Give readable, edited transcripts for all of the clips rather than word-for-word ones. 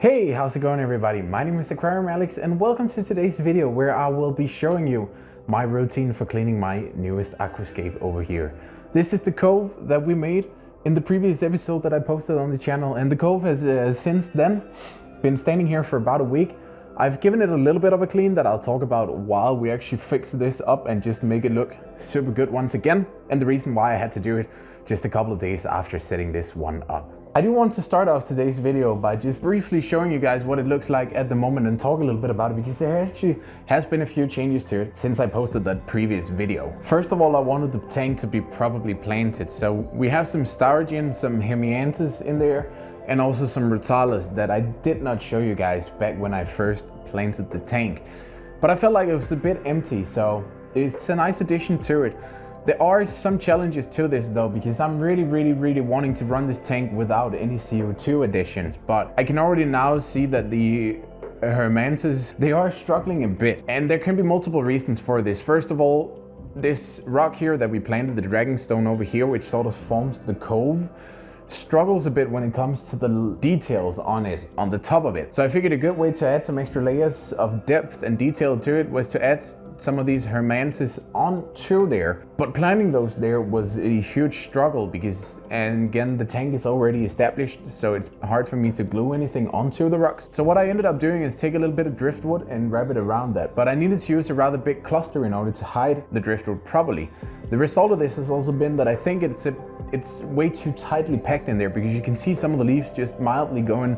Hey, how's it going everybody? My name is Aquarium Alex and welcome to today's video where I will be showing you my routine for cleaning my newest aquascape over here. This is the Cove that we made in the previous episode that I posted on the channel, and the Cove has since then been standing here for about a week. I've given it a little bit of a clean that I'll talk about while we actually fix this up and just make it look super good once again, and the reason why I had to do it just a couple of days after setting this one up. I do want to start off today's video by just briefly showing you guys what it looks like at the moment and talk a little bit about it, because there actually has been a few changes to it since I posted that previous video. First of all, I wanted the tank to be properly planted. So we have some Styrogen, some Hemianthus in there, and also some Rotalas that I did not show you guys back when I first planted the tank. But I felt like it was a bit empty, so it's a nice addition to it. There are some challenges to this though, because I'm really wanting to run this tank without any CO2 additions, but I can already now see that the Hemianthus, they are struggling a bit, and there can be multiple reasons for this. First of all, this rock here that we planted, the Dragonstone over here, which sort of forms the Cove, struggles a bit when it comes to the details on it, on the top of it. So I figured a good way to add some extra layers of depth and detail to it was to add some of these Hemianthus onto there. But planting those there was a huge struggle because, and again, the tank is already established, so it's hard for me to glue anything onto the rocks. So what I ended up doing is take a little bit of driftwood and wrap it around that. But I needed to use a rather big cluster in order to hide the driftwood properly. The result of this has also been that I think it's way too tightly packed in there, because you can see some of the leaves just mildly going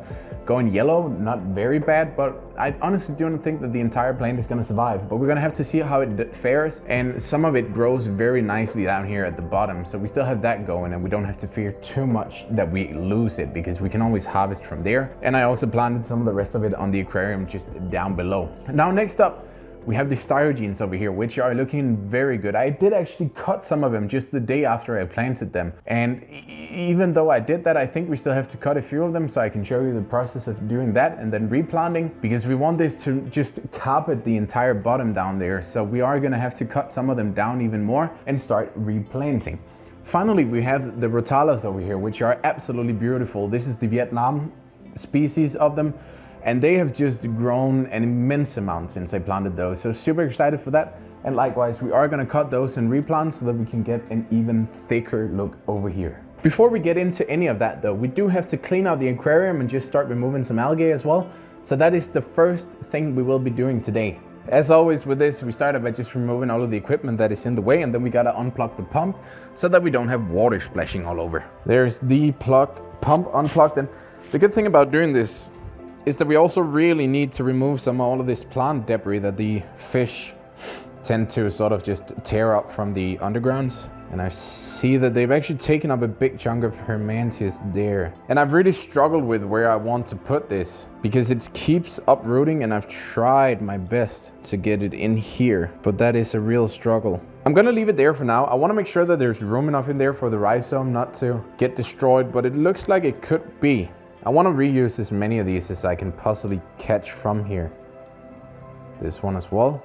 yellow, not very bad, but I honestly don't think that the entire plant is going to survive. But we're going to have to see how it fares, and some of it grows very nicely down here at the bottom, so we still have that going, and we don't have to fear too much that we lose it, because we can always harvest from there. And I also planted some of the rest of it on the aquarium just down below. Now next up, we have the Styrogenes over here, which are looking very good. I did actually cut some of them just the day after I planted them. And even though I did that, I think we still have to cut a few of them, so I can show you the process of doing that and then replanting, because we want this to just carpet the entire bottom down there. So we are gonna have to cut some of them down even more and start replanting. Finally, we have the Rotalas over here, which are absolutely beautiful. This is the Vietnam species of them, and they have just grown an immense amount since I planted those. So super excited for that. And likewise, we are gonna cut those and replant so that we can get an even thicker look over here. Before we get into any of that though, we do have to clean out the aquarium and just start removing some algae as well. So that is the first thing we will be doing today. As always with this, we started by just removing all of the equipment that is in the way, and then we gotta unplug the pump so that we don't have water splashing all over. There's the pump unplugged, and the good thing about doing this is that we also really need to remove all of this plant debris that the fish tend to sort of just tear up from the undergrounds. And I see that they've actually taken up a big chunk of Hemianthus there. And I've really struggled with where I want to put this, because it keeps uprooting, and I've tried my best to get it in here, but that is a real struggle. I'm gonna leave it there for now. I wanna make sure that there's room enough in there for the rhizome not to get destroyed, but it looks like it could be. I want to reuse as many of these as I can possibly catch from here. This one as well.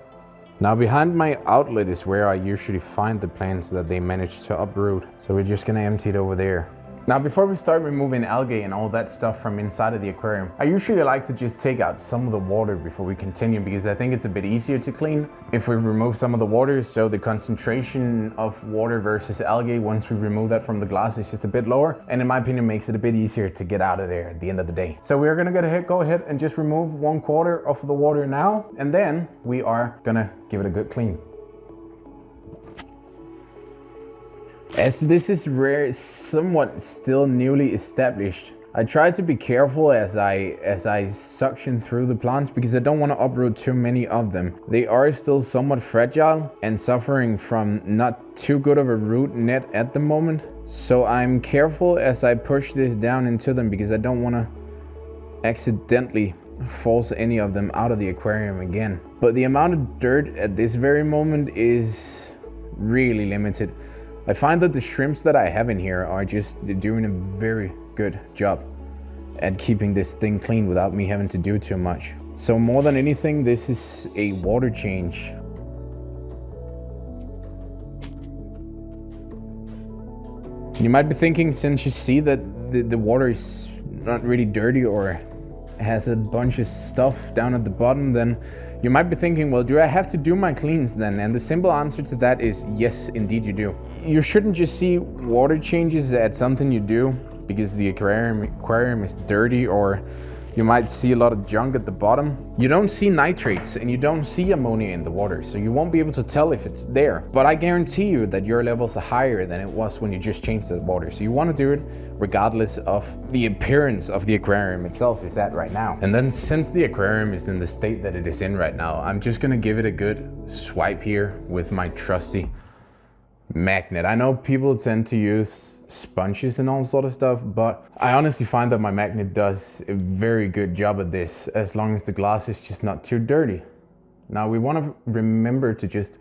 Now behind my outlet is where I usually find the plants that they manage to uproot. So we're just gonna empty it over there. Now before we start removing algae and all that stuff from inside of the aquarium, I usually like to just take out some of the water before we continue, because I think it's a bit easier to clean if we remove some of the water, so the concentration of water versus algae once we remove that from the glass is just a bit lower, and in my opinion makes it a bit easier to get out of there at the end of the day. So we're gonna go ahead and just remove 1/4 of the water now, and then we are gonna give it a good clean. As this is somewhat still newly established, I try to be careful as I suction through the plants, because I don't want to uproot too many of them. They are still somewhat fragile and suffering from not too good of a root net at the moment. So I'm careful as I push this down into them, because I don't want to accidentally force any of them out of the aquarium again. But the amount of dirt at this very moment is really limited. I find that the shrimps that I have in here are just doing a very good job at keeping this thing clean without me having to do too much. So more than anything, this is a water change. You might be thinking, since you see that the water is not really dirty or has a bunch of stuff down at the bottom, then you might be thinking, well, do I have to do my cleans then? And the simple answer to that is yes, indeed you do. You shouldn't just see water changes at something you do because the aquarium is dirty, or you might see a lot of junk at the bottom. You don't see nitrates and you don't see ammonia in the water, so you won't be able to tell if it's there. But I guarantee you that your levels are higher than it was when you just changed the water. So you want to do it regardless of the appearance of the aquarium itself is at right now. And then since the aquarium is in the state that it is in right now, I'm just gonna give it a good swipe here with my trusty magnet. I know people tend to use sponges and all sort of stuff, but I honestly find that my magnet does a very good job at this, as long as the glass is just not too dirty. Now we want to remember to just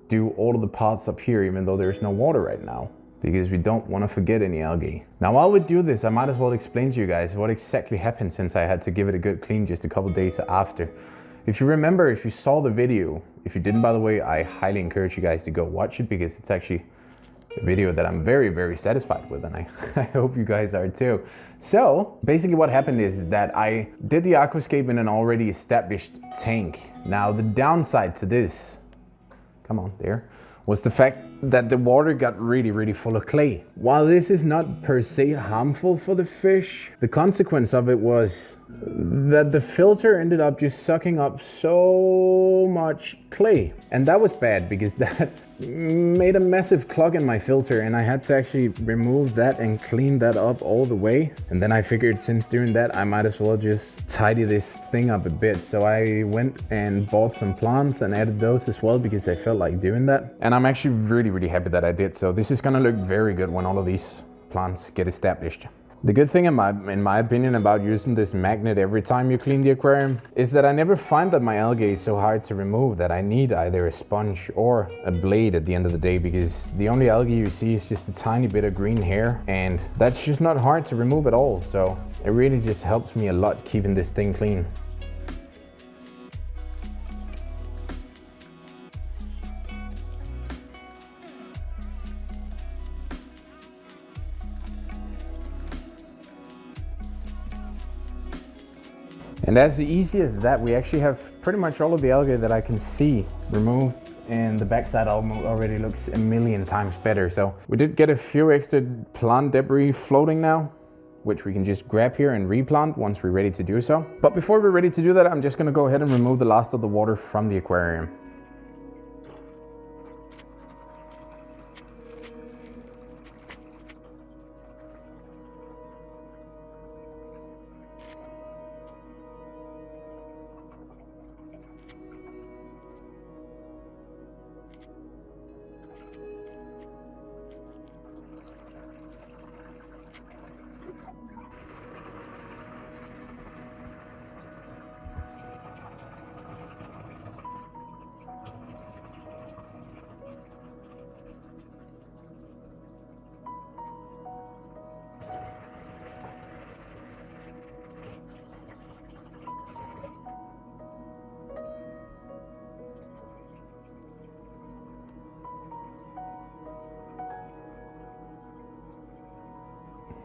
do all of the parts up here, even though there's no water right now, because we don't want to forget any algae. Now while we do this, I might as well explain to you guys what exactly happened since I had to give it a good clean just a couple days after. If you remember, if you saw the video, if you didn't, by the way, I highly encourage you guys to go watch it, because it's actually a video that I'm very, very satisfied with, and I hope you guys are too. So basically what happened is that I did the aquascape in an already established tank. Now the downside to this, come on there, was the fact that the water got really, really full of clay. While this is not per se harmful for the fish, the consequence of it was that the filter ended up just sucking up so much clay. And that was bad, because that made a massive clog in my filter, and I had to actually remove that and clean that up all the way. And then I figured, since doing that, I might as well just tidy this thing up a bit. So I went and bought some plants and added those as well, because I felt like doing that. And I'm actually really, really happy that I did. So this is gonna look very good when all of these plants get established. The good thing in my opinion about using this magnet every time you clean the aquarium is that I never find that my algae is so hard to remove that I need either a sponge or a blade at the end of the day, because the only algae you see is just a tiny bit of green hair, and that's just not hard to remove at all. So it really just helps me a lot keeping this thing clean. And as easy as that, we actually have pretty much all of the algae that I can see removed, and the backside already looks a million times better. So we did get a few extra plant debris floating now, which we can just grab here and replant once we're ready to do so. But before we're ready to do that, I'm just gonna go ahead and remove the last of the water from the aquarium.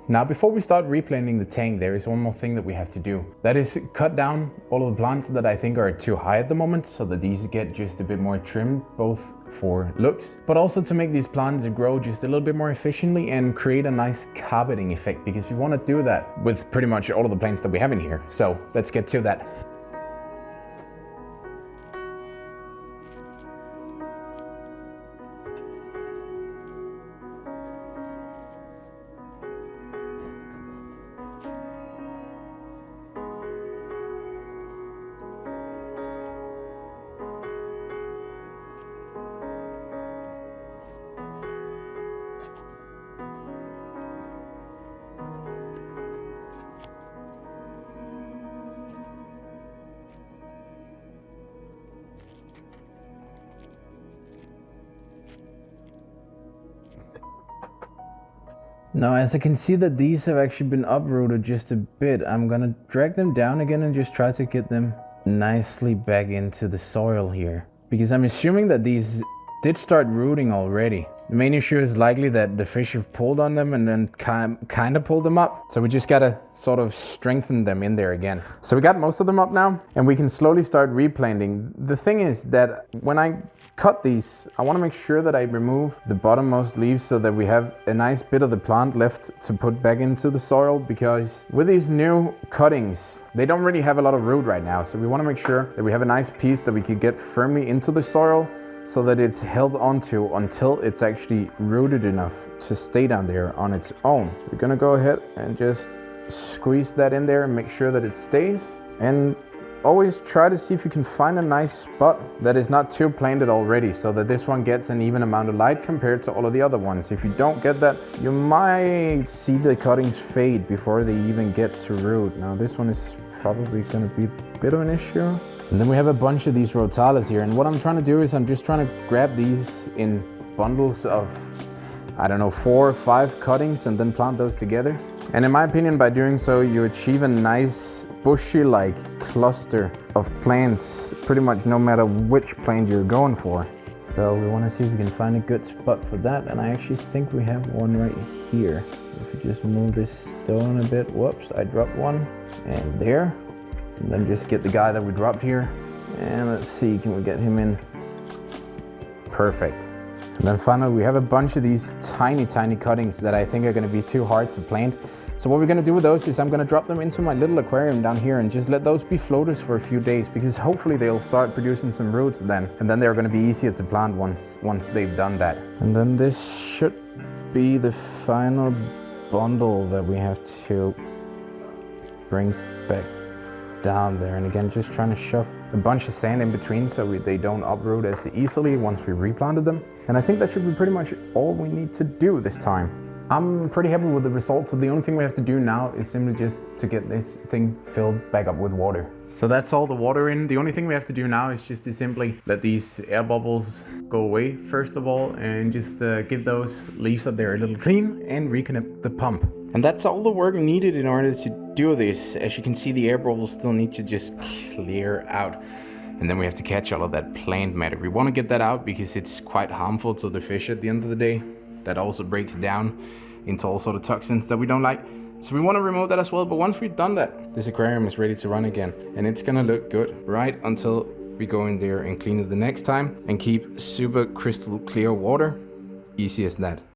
Now, before we start replanting the tank, there is one more thing that we have to do. That is cut down all of the plants that I think are too high at the moment, so that these get just a bit more trimmed, both for looks, but also to make these plants grow just a little bit more efficiently and create a nice carpeting effect, because we want to do that with pretty much all of the plants that we have in here. So let's get to that. Now, as I can see that these have actually been uprooted just a bit, I'm gonna drag them down again and just try to get them nicely back into the soil here. Because I'm assuming that these did start rooting already. The main issue is likely that the fish have pulled on them and then kind of pulled them up. So we just gotta sort of strengthen them in there again. So we got most of them up now and we can slowly start replanting. The thing is that when I cut these, I want to make sure that I remove the bottommost leaves so that we have a nice bit of the plant left to put back into the soil, because with these new cuttings, they don't really have a lot of root right now. So we want to make sure that we have a nice piece that we can get firmly into the soil so that it's held onto until it's actually rooted enough to stay down there on its own. So we're gonna go ahead and just squeeze that in there and make sure that it stays. And always try to see if you can find a nice spot that is not too planted already, so that this one gets an even amount of light compared to all of the other ones. If you don't get that, you might see the cuttings fade before they even get to root. Now this one is probably gonna be a bit of an issue. And then we have a bunch of these rotalas here, and what I'm trying to do is I'm just trying to grab these in bundles of, I don't know, 4 or 5 cuttings and then plant those together. And in my opinion, by doing so, you achieve a nice bushy-like cluster of plants, pretty much no matter which plant you're going for. So we want to see if we can find a good spot for that, and I actually think we have one right here. If you just move this stone a bit, whoops, I dropped one, and there. And then just get the guy that we dropped here, and let's see, can we get him in? Perfect. And then finally, we have a bunch of these tiny cuttings that I think are going to be too hard to plant. So what we're going to do with those is I'm going to drop them into my little aquarium down here and just let those be floaters for a few days, because hopefully they'll start producing some roots then. And then they're going to be easier to plant once they've done that. And then this should be the final bundle that we have to bring back down there. And again, just trying to shove a bunch of sand in between so they don't uproot as easily once we replanted them. And I think that should be pretty much all we need to do this time. I'm pretty happy with the results, so the only thing we have to do now is simply just to get this thing filled back up with water. So that's all the water in. The only thing we have to do now is just to simply let these air bubbles go away first of all, and just give those leaves up there a little clean and reconnect the pump. And that's all the work needed in order to do this. As you can see, the air bubbles still need to just clear out. And then we have to catch all of that plant matter. We want to get that out because it's quite harmful to the fish at the end of the day. That also breaks down into all sort of toxins that we don't like. So we want to remove that as well. But once we've done that, this aquarium is ready to run again. And it's going to look good right until we go in there and clean it the next time and keep super crystal clear water. Easy as that.